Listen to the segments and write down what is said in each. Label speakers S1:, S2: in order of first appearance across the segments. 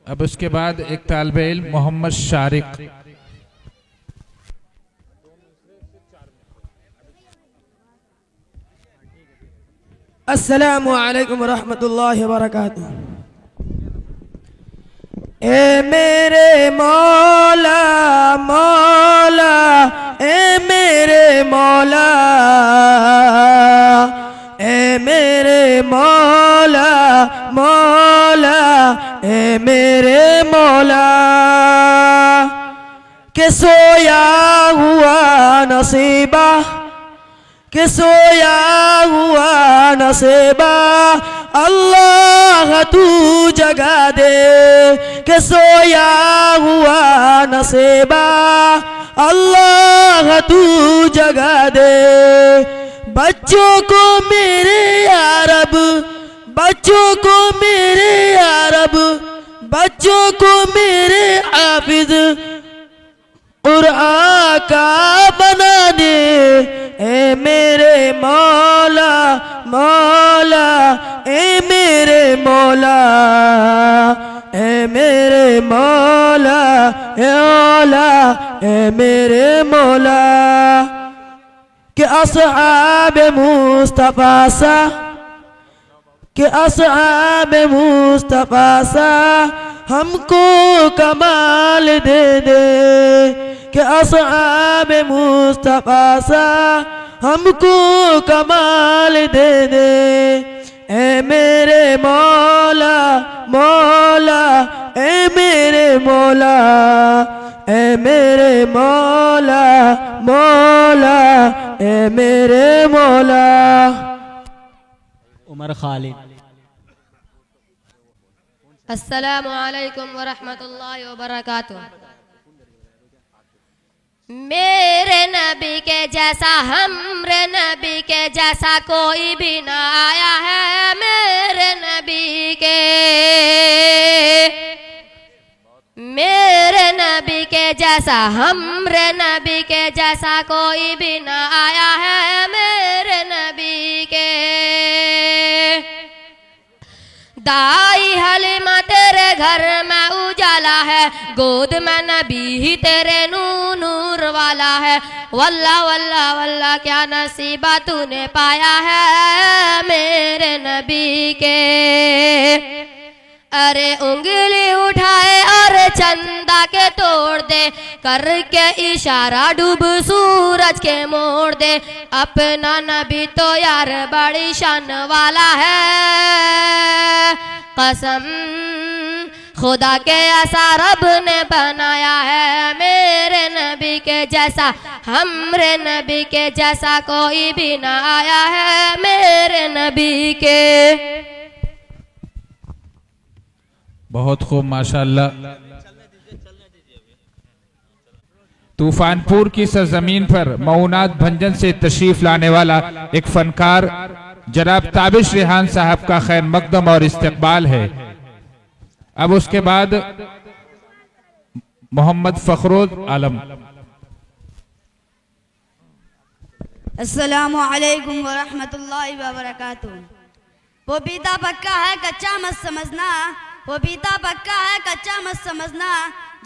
S1: अब उसके बाद एक तालिबे इल्म मोहम्मद शारिक।
S2: अस्सलामु अलैकुम रहमतुल्लाहि व बरकातुहू। ए मेरे मौला मौला, ए मेरे मौला, ए मेरे मौला मौला, ए मेरे मौला, के सोया हुआ नसीबा, के सोया हुआ नसीबा, अल्लाह तू जगा दे, के सोया हुआ नसीबा, अल्लाह तू जगा दे। बच्चों को मेरे यारब, बच्चों को मेरे यारब, बच्चों को मेरे हाफिज कुरान का बना दे। ए मेरे मौला मौला, ए मेरे मौला, ए मेरे मौला, ए मौला, ए मेरे मौला, कि असहाब मुस्तफा सा, कि असहाब मुस्तफा सा हमको कमाल दे दे, कि असहाब मुस्तफा सा हमको कमाल दे दे। ए मेरे मौला मौला, ए मेरे मौला, ए मेरे मौला मौला, ए मेरे मौला।
S3: उमर खालिद।
S4: अस्सलामु अलैकुम व रहमतुल्लाहि व बरकातुहू। मेरे नबी के जैसा, हमरे नबी के जैसा कोई भी ना आया है। मेरे नबी के, मेरे नबी के जैसा, हमरे नबी के जैसा कोई भी ना आया है। मेरे नबी के दाई हलीमा तेरे घर में उजाला है, गोद में नबी ही तेरे नूर वाला है। वल्ला वल्ला वल्ला क्या नसीबा तूने पाया है मेरे नबी के। अरे उंगली उठाए और चंदा के तोड़ दे, करके इशारा डूब सूरज के मोड़ दे। अपना नबी तो यार बड़ी शान वाला है, कसम खुदा के ऐसा रब ने बनाया है। मेरे नबी के जैसा, हमरे नबी के जैसा कोई भी ना आया है मेरे नबी के।
S1: बहुत खूब माशाअल्लाह। तूफानपुर की सरजमीन पर मऊनात भंजन से तशरीफ लाने वाला एक फनकार जनाब ताबिश रेहान साहब का खैर मकदम और इस्तकबाल है। अब उसके बाद मोहम्मद फखरुल आलम।
S5: अस्सलामु अलैकुम व रहमतुल्लाहि व बरकातुहू। पपीता पक्का है कच्चा मत समझना, पपीता पक्का है कच्चा मत समझना।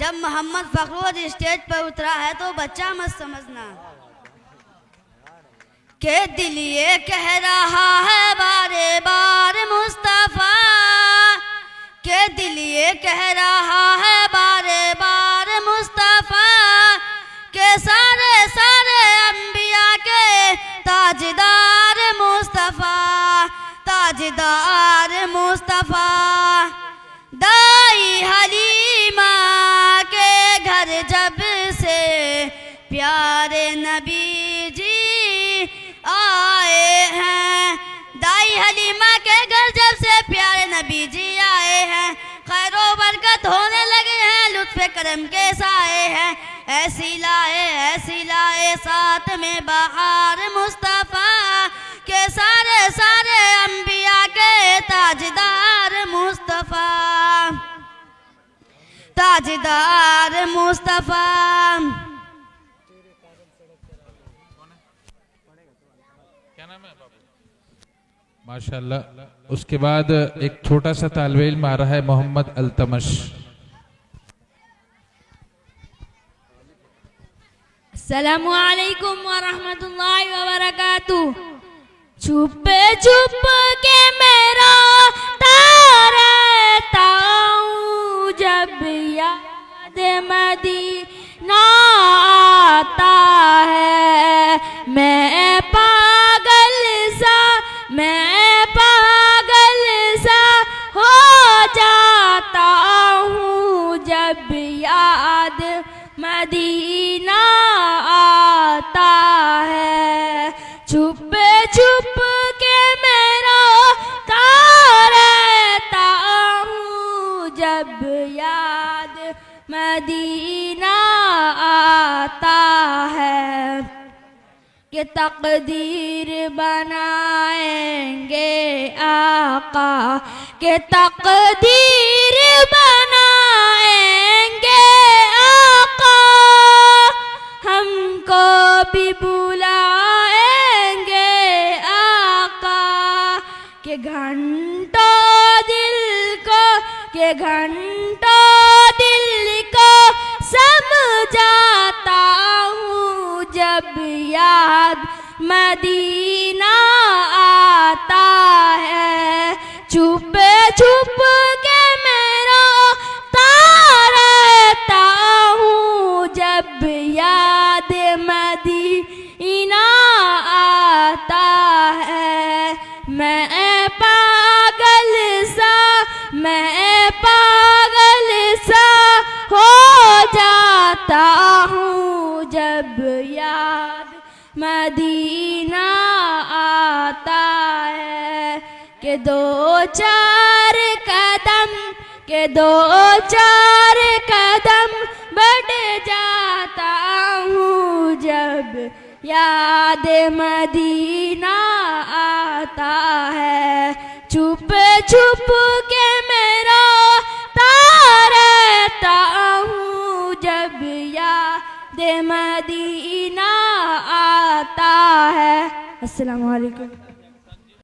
S5: जब मोहम्मद फखरुल स्टेज पर उतरा है तो बच्चा मत समझना। के दिल ये कह रहा है बारे बार मुस्तफा, के दिल ये कह रहा है बारे बार मुस्तफा, के सारे सारे अंबिया के ताजदार मुस्तफा, ताजदार मुस्तफा। दाई हलीमा के घर जब से प्यारे नबी जी आए हैं, दाई हलीमा के घर जब से प्यारे नबी जी आए हैं। खैरो बरकत होने लगे हैं, लुत्फ़े करम के साए हैं। ऐसी लाए साथ में बहार मुस्तफ़ा, के सारे सारे अंबिया के ताजदार मुस्तफ़ा, ताजदार मुस्तफ़ा।
S1: माशाअल्लाह। उसके बाद एक छोटा सा तालिबे इल्म आ रहा है मोहम्मद अल्तमश।
S3: अस्सलामु अलैकुम व रहमतुल्लाहि व बरकातुहू। छुप छुप के मेरा रहता हूँ, जब याद मदीना आता है। मैं पागल सा हो जाता हूँ, जब याद मदीना आता है। छुप छुप के मेरा रहता हूँ, जब याद मदीना आता है। कि तकदीर बनाएंगे आका, कि तकदीर बनाएंगे आका, हमको भी बुलाएंगे आका। कि घंटों दिल को समझाता हूँ, जब याद मदीना आता है। छुप छुप के मेरा रहता हूँ, जब याद मदीना आता है। मैं पागल सा हो जाता हूँ, जब याद मदीना आता है। के दो चार कदम बढ़ जाता हूँ, जब याद मदीना आता है। छुप छुप के मेरा रहता हूँ, जब याद मदीना आता है। अस्सलामु अलैकुम।